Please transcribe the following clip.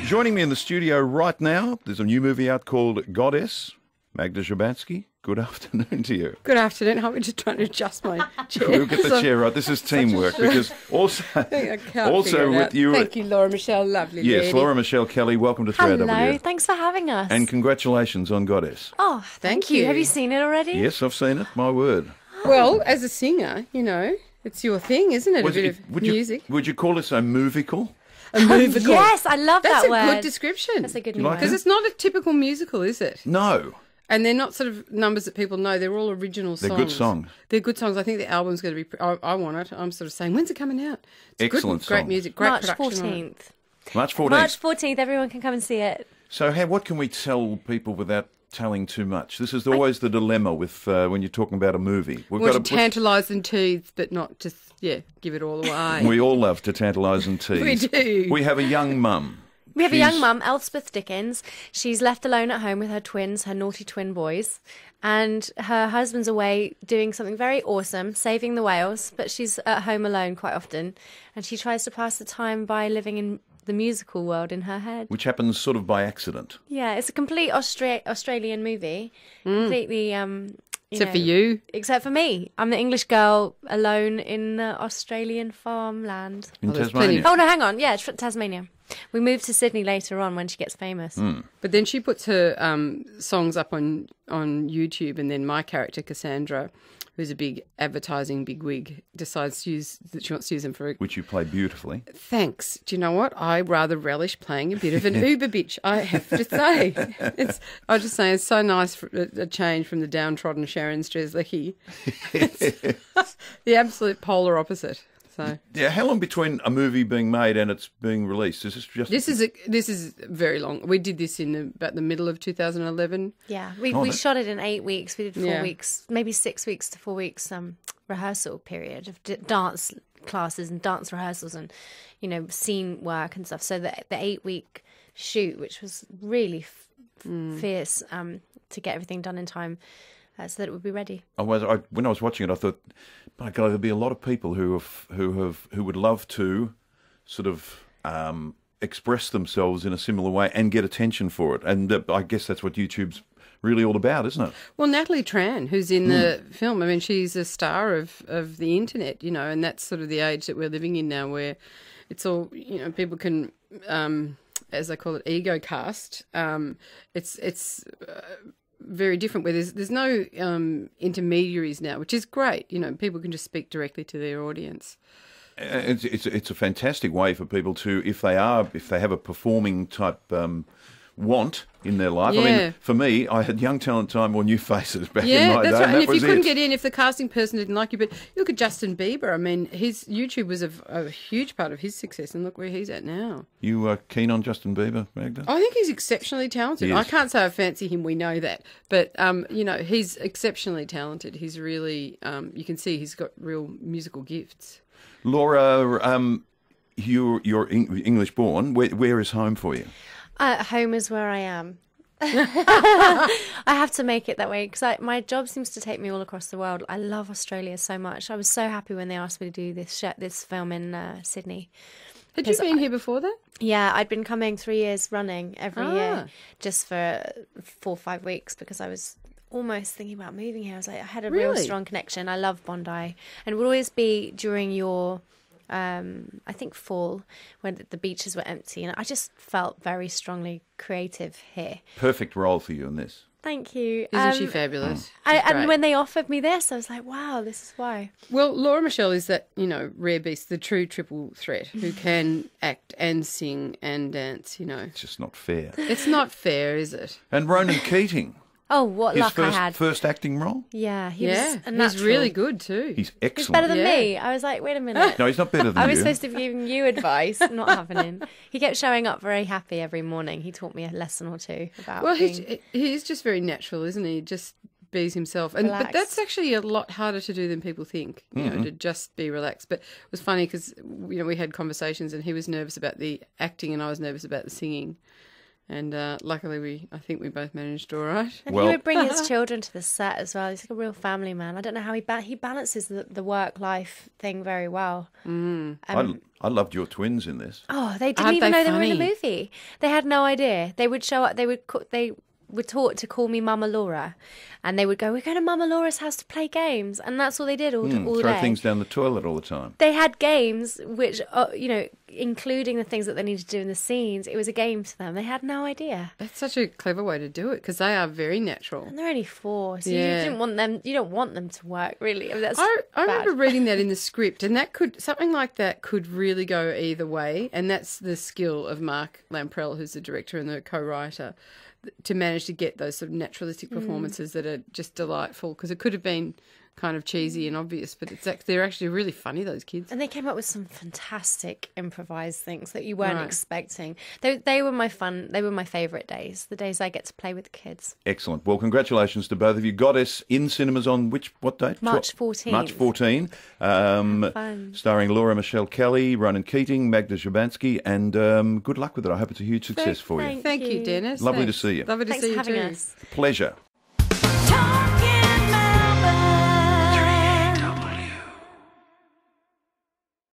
Joining me in the studio right now, there's a new movie out called Goddess. Magda Szubanski, good afternoon to you. Good afternoon. I'm just trying to adjust my chair. We'll get the chair right. This is teamwork because also with you. Thank you, Laura Michelle. Lovely Yes, lady. Laura Michelle Kelly, welcome to 3RW. Hello, thanks for having us. And congratulations on Goddess. oh, thank you. Have you seen it already? Yes, I've seen it, my word. Well, as a singer, you know, it's your thing, isn't it? Of music. Would you call this a musical? A musical. Yes, I love That's that word. a good description. That's a good like word. Because it's not a typical musical, is it? No. And they're not sort of numbers that people know. They're all original songs. They're good songs. They're good songs. I think the album's going to be... I want it. I'm sort of saying, when's it coming out? It's Excellent good, great songs. music, great March production. 14th. March 14th. March 14th, everyone can come and see it. So what can we tell people without telling too much? This is always the dilemma with when you're talking about a movie. We've Well, got to tantalise and tease, but not just, give it all away. We all love to tantalise and tease. We do. We have a young mum. We have a young mum, Elspeth Dickens. She's left alone at home with her twins, her naughty twin boys, and her husband's away doing something very awesome, saving the whales, but she's at home alone quite often, and she tries to pass the time by living in the musical world in her head. Which happens sort of by accident. Yeah, it's a complete Australian movie. Completely, Except for you. Except for me. I'm the English girl alone in the Australian farmland. In there's Tasmania. plenty. Oh, no, hang on. Yeah, it's Tasmania. We move to Sydney later on when she gets famous. But then she puts her songs up on YouTube, and then my character, Cassandra, who's a big advertising bigwig, decides that she wants to use them for Which you play beautifully. Thanks. Do you know what? I rather relish playing a bit of an Uber bitch, I have to say. I was just saying, it's so nice for a change from the downtrodden Sharon Strzelecki. It's the absolute polar opposite. So Yeah, how long between a movie being made and it's being released? Is this just... this is very long. We did this in about the middle of 2011. Yeah, we shot it in 8 weeks. We did 4 weeks, maybe 6 weeks to 4 weeks rehearsal period of dance classes and dance rehearsals and, scene work and stuff. So the 8 week shoot, which was really fierce to get everything done in time so that it would be ready. When I was watching it, I thought, my God, there'll be a lot of people who would love to sort of express themselves in a similar way and get attention for it. And I guess that's what YouTube's really all about, isn't it? Well, Natalie Tran, who's in the film, I mean, she's a star of the internet, and that's sort of the age that we're living in now, where it's all, people can, as they call it, ego cast. It's very different, where there's no intermediaries now, which is great. People can just speak directly to their audience. It's a fantastic way for people to, if they have a performing type want in their life. Yeah. I mean, for me, I had Young Talent Time or New Faces back in my Yeah, that's day. right. And if you couldn't it. get in, if the casting person didn't like you, but look at Justin Bieber. I mean, his YouTube was a huge part of his success, and look where he's at now. You keen on Justin Bieber, Magda? I think he's exceptionally talented. Yes. I can't say I fancy him, we know that. But, he's exceptionally talented. He's really, you can see he's got real musical gifts. Laura, you're English born. Where is home for you? Home is where I am. I have to make it that way because my job seems to take me all across the world. I love Australia so much. I was so happy when they asked me to do this film in Sydney. Had you been here before that? Yeah, I'd been coming 3 years running every year just for 4 or 5 weeks because I was almost thinking about moving here. I was like, I had a real strong connection. I love Bondi, and it would always be during your I think fall when the beaches were empty, and I just felt very strongly creative here. Perfect role for you in this. Thank you. Isn't she fabulous? And when they offered me this, I was like, wow, this is why. Well, Laura Michelle is that, rare beast, the true triple threat who can act and sing and dance, It's just not fair. It's not fair, is it? And Ronan Keating. Oh, what luck I had. His first acting role? Yeah, he's really good too. He's excellent. He's better than me. I was like, wait a minute. No, he's not better than you. I was supposed to be giving you advice, not happening. He kept showing up very happy every morning. He taught me a lesson or two about he's just very natural, isn't he? Just bees himself. But that's actually a lot harder to do than people think, to just be relaxed. But it was funny because, we had conversations and he was nervous about the acting and I was nervous about the singing. And luckily, I think we both managed all right. And he would bring his children to the set as well. He's like a real family man. I don't know how he balances the work-life thing very well. I loved your twins in this. Oh, they didn't even know they were in the movie. They had no idea. They would show up. They were taught to call me Mama Laura, and they would go, "We're going to Mama Laura's house to play games," and that's all they did all day. Throw things down the toilet all the time. They had games, which including the things that they needed to do in the scenes. It was a game to them. They had no idea. That's such a clever way to do it because they are very natural. And they're only 4, so you don't want them to work really. I mean, I remember reading that in the script, and something like that could really go either way, and that's the skill of Mark Lamprell, who's the director and the co-writer, to manage to get those sort of naturalistic performances that are just delightful, because it could have been kind of cheesy and obvious, but they're actually really funny, those kids. And they came up with some fantastic improvised things that you weren't expecting. They were my favourite days, the days I get to play with the kids. Excellent. Well, congratulations to both of you. Goddess in cinemas on what date? March 14th. March 14. Starring Laura Michelle Kelly, Ronan Keating, Magda Szubanski, and good luck with it. I hope it's a huge success for you. Thank you, Dennis. Lovely to see you. Lovely to see you too. Thanks for having us. Pleasure.